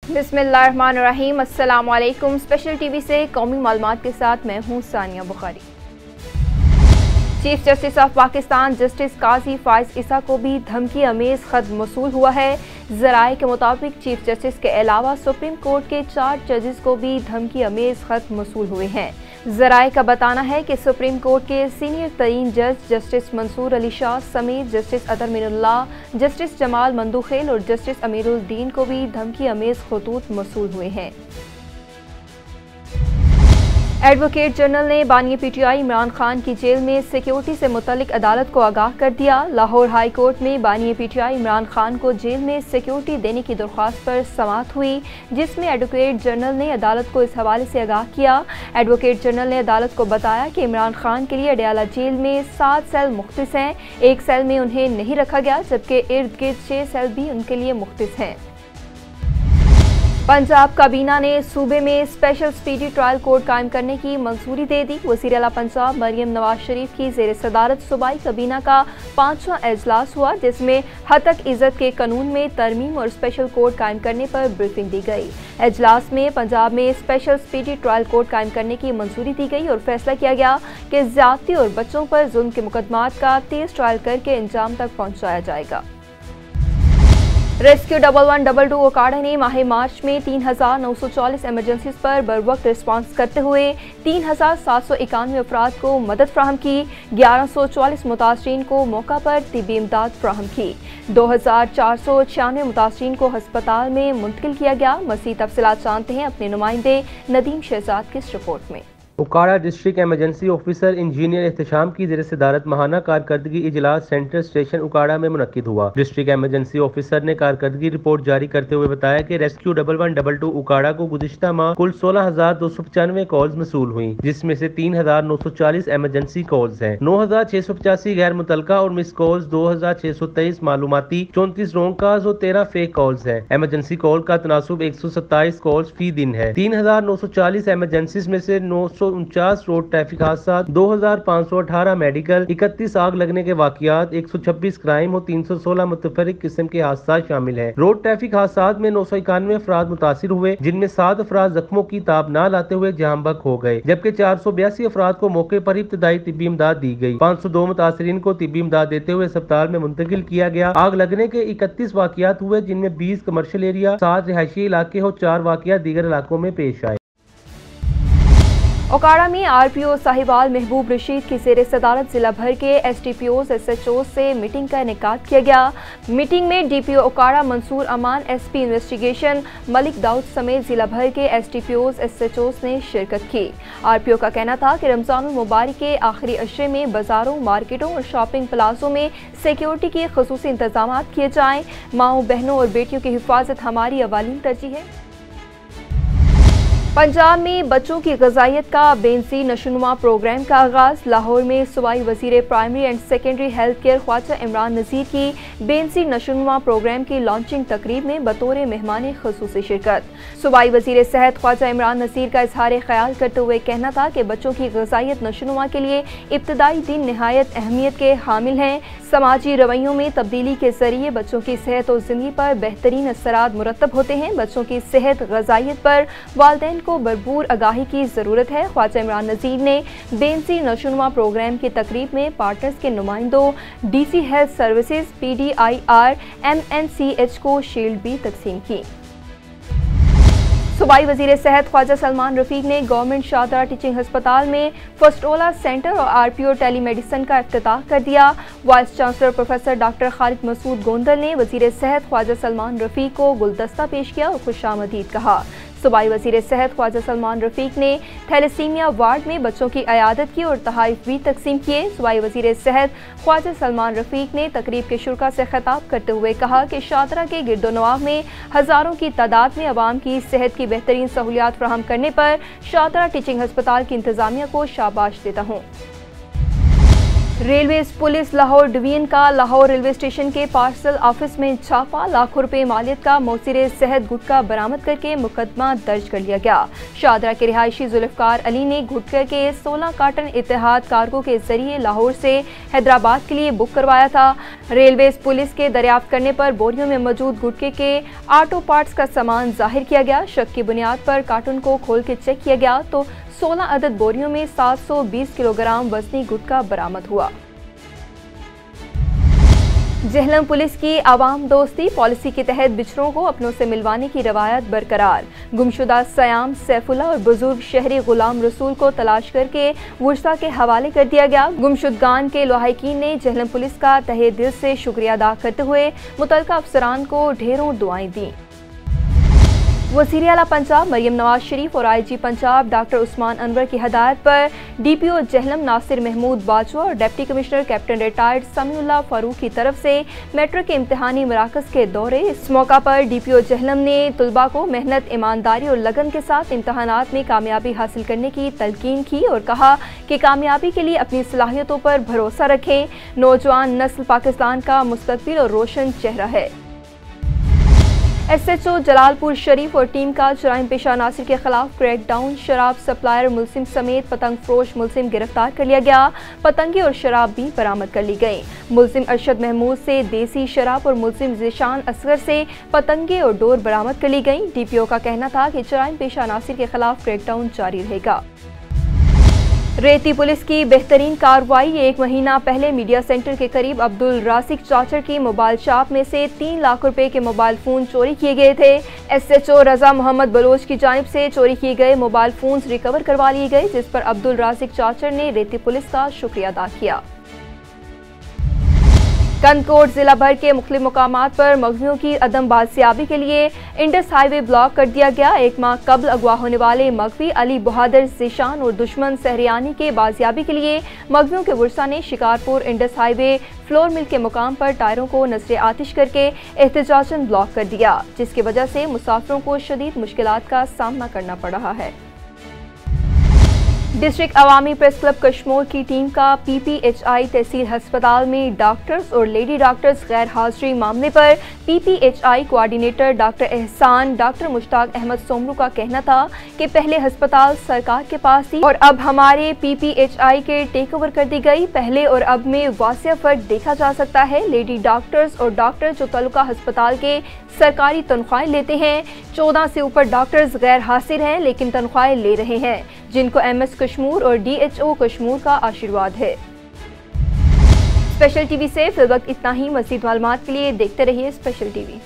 बिस्मिल्लाहिर्रहमानिर्रहीम। अस्सलाम वालेकुम। स्पेशल टीवी से कौमी मालूमात के साथ मैं हूँ Sania Bukhari. Chief justice of Pakistan justice Qazi Faez Isa को भी धमकी अमेज खत मौसूल हुआ है। जराए के मुताबिक चीफ जस्टिस के अलावा सुप्रीम कोर्ट के 4 जजेस को भी धमकी अमेज खत मौसूल हुए हैं। जराए का बताना है कि सुप्रीम कोर्ट के सीनियर तरीन जज जस्टिस मंसूर अली शाह समेत जस्टिस अतर मिनुल्लाह, जस्टिस जमाल मंदुखेल और जस्टिस अमीरुद्दीन को भी धमकी अमेज खतूत मौसूल हुए हैं। एडवोकेट जनरल ने बानी पीटीआई इमरान खान की जेल में सिक्योरिटी से मुतल्लिक अदालत को आगाह कर दिया। लाहौर हाई कोर्ट में बानी पीटीआई इमरान खान को जेल में सिक्योरिटी देने की दरख्वास्त पर समाअत हुई, जिसमें एडवोकेट जनरल ने अदालत को इस हवाले से आगाह किया। एडवोकेट जनरल ने अदालत को बताया कि इमरान खान के लिए अडयाला जेल में 7 सेल मुख्तस हैं। एक सेल में उन्हें नहीं रखा गया, जबकि इर्द गिर्द 6 सेल भी उनके लिए मुख्तस हैं। पंजाब काबीना ने सूबे में स्पेशल स्पीडी ट्रायल कोर्ट कायम करने की मंजूरी दे दी। वज़ीर आला पंजाब मरियम नवाज शरीफ की ज़ेर सदारत सूबाई काबीना का 5वां इजलास हुआ, जिसमें हतक इज़्ज़त के कानून में तरमीम और स्पेशल कोर्ट कायम करने पर ब्रीफिंग दी गई। इजलास में पंजाब में स्पेशल स्पीडी ट्रायल कोर्ट कायम करने की मंजूरी दी गई और फैसला किया गया कि ज़्यादती और बच्चों पर जुल्म के मुकदमात का तेज ट्रायल करके इंजाम तक पहुँचाया जाएगा। रेस्क्यू 1122 ओकाड़ा ने माह मार्च में 3940 एमरजेंसीज पर बरवक्त रिस्पांस करते हुए 3791 अफराद को मदद फ्राहम की। 1144 मुतासरीन को मौका पर तिब्बी इमदाद फ्राहम की। 2496 मुतासरीन को हस्पताल में मुंतकिल किया गया। मज़ीद तफसीलात जानते हैं अपने नुमाइंदे नदीम शहजाद की इस रिपोर्ट में। उकाड़ा district emergency officer engineer Ehtesham की ज़ेर सदारत माहाना कारकर्दगी इजलास सेंट्रल स्टेशन उकाड़ा में मुनक्किद हुआ। डिस्ट्रिक्ट एमरजेंसी ऑफिसर ने कारकर्दगी रिपोर्ट जारी करते हुए बताया कि रेस्क्यू 1122 उकाड़ा को गुज़िश्ता माह कुल 16,295 कॉल्स मसूल हुई, जिसमें से 3,940 एमरजेंसी कॉल्स हैं। 9,685 गैर मुतलका और मिस कॉल्स, 2,623 मालूमाती, 34 रॉन्ग कॉल्स और 13 फेक कॉल्स हैं। एमरजेंसी कॉल का तनासुब 127 कॉल्स फी दिन है। 3,940 एमरजेंसी में से 949 रोड ट्रैफिक हादसा, 2,518 मेडिकल, 31 आग लगने के वाकयात, 126 क्राइम और 316 मुतफरिक किस्म के हादसा शामिल हैं। रोड ट्रैफिक हादसा में 991 अफराद मुतासिर हुए, जिनमें 7 अफराद जख्मों की ताब न लाते हुए जान बहक हो गए, जबकि 482 अफराद को मौके पर इब्तदाई तिब्बी इमदाद दी गई। 502 मुतासरीन को तिब्बी इमदाद देते हुए अस्पताल में मुंतकिल किया गया। आग लगने के 31 वाकयात हुए, जिनमें 20 कमर्शियल एरिया, 7 रिहायशी इलाके और 4 वाकयात दीगर इलाकों में पेश आए। ओकाड़ा में आरपीओ साहिबाल महबूब रशीद की ज़ेर सदारत जिला भर के एसडीपीओ एसएचओ से मीटिंग का इनेकाद किया गया। मीटिंग में डीपीओ ओकाड़ा मंसूर अमान, एसपी इन्वेस्टिगेशन मलिक दाऊद समेत जिला भर के एसडीपीओ एसएचओ ने शिरकत की। आरपीओ का कहना था कि रमजानुल मुबारक के आखिरी अशरे में बाजारों, मार्केटों और शॉपिंग प्लाजों में सिक्योरिटी के खुसूसी इंतजाम किए जाएं। माओं, बहनों और बेटियों की हिफाजत हमारी अवालीन तरजीह है। पंजाब में बच्चों की ग़िज़ाइयत का बेनज़ीर नशोनुमा प्रोग्राम का आगाज़। लाहौर में सूबाई वज़ीर primary and secondary health care Khawaja Imran Nazir की बेनज़ीर नशोनुमा प्रोग्राम की लॉन्चिंग तकरीब में बतौर मेहमान ख़ुसूसी शिरकत। सूबाई वज़ीर सेहत ख्वाजा इमरान नज़ीर का इज़हार ख्याल करते हुए कहना था कि बच्चों की ग़िज़ाइयत नशोनुमा के लिए इब्तदाई दिन नहायत अहमियत के हामिल हैं। समाजी रवैयों में तब्दीली के ज़रिए बच्चों की सेहत और ज़िंदगी पर बेहतरीन असरात मुरतब होते हैं। बच्चों की सेहत ग़िज़ाइयत पर वालिदैन को भरपूर आगाही की ज़रूरत है। ख्वाजा इमरान नज़ीर ने बेनज़ीर नशोनुमा प्रोग्राम की तकरीब में पार्टनर्स के नुमाइंदों, DC health services, PDIR, MNCH को शील्ड भी तकसीम की। सूबाई वज़ीर सेहत ख्वाजा सलमान रफ़ीक ने गवर्नमेंट शाहदरा टीचिंग हस्पताल में फस्टोला सेंटर और आरपीओ टेलीमेडिसन का इफ्तिताह कर दिया। Vice chancellor professor doctor Khalid Masood Gondal ने वज़ीर सेहत ख्वाजा सलमान रफ़ीक को गुलदस्ता पेश किया और खुशामदीद कहा। सूबाई वज़ीर सेहत ख्वाजा सलमान रफ़ीक ने थैलेसीमिया वार्ड में बच्चों की अयादत की और तहाइफ भी तकसीम किए। सूबाई वज़ीर सेहत ख्वाजा सलमान रफ़ीक ने तकरीब के शुरा से खिताब करते हुए कहा कि शाहदरा के गिरदोनवाह में हज़ारों की तादाद में अवाम की सेहत की बेहतरीन सहूलियात फराहम करने पर शाहदरा टीचिंग हस्पताल की इंतज़ामिया को शाबाश देता हूँ। रेलवे पुलिस लाहौर डिवीजन का लाहौर रेलवे स्टेशन के पार्सल ऑफिस में छापा। लाखों रुपए मालियत का मौसीरे सेहत गुटखा बरामद करके मुकदमा दर्ज कर लिया गया। शादरा के रिहायशी जुल्फकार अली ने गुटखा के 16 कार्टन इत्तेहाद कार्गो के जरिए लाहौर से हैदराबाद के लिए बुक करवाया था। रेलवे पुलिस के दरियाफ्त करने पर बोरियों में मौजूद गुटखे के ऑटो पार्ट्स का सामान जाहिर किया गया। शक की बुनियाद पर कार्टन को खोल के चेक किया गया तो 16 अदद बोरियों में 720 किलोग्राम वजनी गुटखा बरामद हुआ। जेहलम पुलिस की आवाम दोस्ती पॉलिसी के तहत बिछड़ों को अपनों से मिलवाने की रवायत बरकरार। गुमशुदा सयाम, सैफुल्ला और बुजुर्ग शहरी गुलाम रसूल को तलाश करके वर्षा के हवाले कर दिया गया। गुमशुदगान के लहाइकीन ने जेहलम पुलिस का तहे दिल से शुक्रिया अदा करते हुए मुतल्लिका अफसरान को ढेरों दुआएं दी। वज़ीर आला पंजाब मरियम नवाज शरीफ और IG पंजाब डॉक्टर उस्मान अनवर की हदायत पर DPO जेहलम नासिर महमूद बाजवा और deputy commissioner captain retired Samiullah Farooq की तरफ से मेट्रिक के इम्तिहानी मराकज़ के दौरे। इस मौका पर DPO जेहलम ने तुलबा को मेहनत, ईमानदारी और लगन के साथ इम्तिहानात में कामयाबी हासिल करने की तलकीन की और कहा कि कामयाबी के लिए अपनी सलाहियतों पर भरोसा रखें। नौजवान नस्ल पाकिस्तान का मुस्तकबिल और रोशन चेहरा है। SHO जलालपुर शरीफ और टीम का जराइम पेशा नासिर के खिलाफ क्रैकडाउन। शराब सप्लायर मुलसिम समेत पतंग फरोश मुलसिम गिरफ्तार कर लिया गया। पतंगे और शराब भी बरामद कर ली गई। मुलसिम अरशद महमूद से देसी शराब और मुलसिम ज़ीशान असगर से पतंगे और डोर बरामद कर ली गई। DPO का कहना था कि जराइम पेशा नासिर के खिलाफ क्रैकडाउन जारी रहेगा। रेती पुलिस की बेहतरीन कार्रवाई। 1 महीना पहले मीडिया सेंटर के करीब अब्दुल रासिक चाचर की मोबाइल शॉप में से 3 लाख रुपए के मोबाइल फ़ोन चोरी किए गए थे। SHO रजा मोहम्मद बलोच की जानिब से चोरी किए गए मोबाइल फ़ोन्स रिकवर करवा लिए गए, जिस पर अब्दुल रासिक चाचर ने रेती पुलिस का शुक्रिया अदा किया। कनकोट जिला भर के मुख्तलिफ मुकामात पर मगजियों की अदम बाजियाबी के लिए इंडस हाईवे ब्लॉक कर दिया गया। 1 माह कबल अगवा होने वाले मगवी अली बहादुर ज़ीशान और दुश्मन सहरियानी के बाजियाबी के लिए मगवियों के वर्षा ने Shikarpur Indus highway flour mill के मुकाम पर टायरों को नजर आतिश करके एहतजाजन ब्लॉक कर दिया, जिसकी वजह से मुसाफिरों को शदीद मुश्किलात का सामना करना पड़ रहा है। डिस्ट्रिक्ट अवामी प्रेस क्लब कश्मोर की टीम का PPHI तहसील हस्पताल में डॉक्टर्स और लेडी डॉक्टर्स गैर हाजिरी मामले पर PPHI कोऑर्डिनेटर डॉक्टर एहसान डॉक्टर मुश्ताक अहमद सोमरू का कहना था कि पहले हस्पताल सरकार के पास थी और अब हमारे PPHI के टेक ओवर कर दी गई। पहले और अब में वासिया फर्क देखा जा सकता है। लेडी डॉक्टर्स और डॉक्टर जो तालुका हस्पताल के सरकारी तनख्वाहें लेते हैं, 14 से ऊपर डॉक्टर्स गैर हाजिर हैं लेकिन तनख्वाहें ले रहे हैं, जिनको MS कश्मूर और DHO कश्मूर का आशीर्वाद है। स्पेशल टीवी से फिल वक्त इतना ही। मज़ीद मालूमात के लिए देखते रहिए स्पेशल टीवी।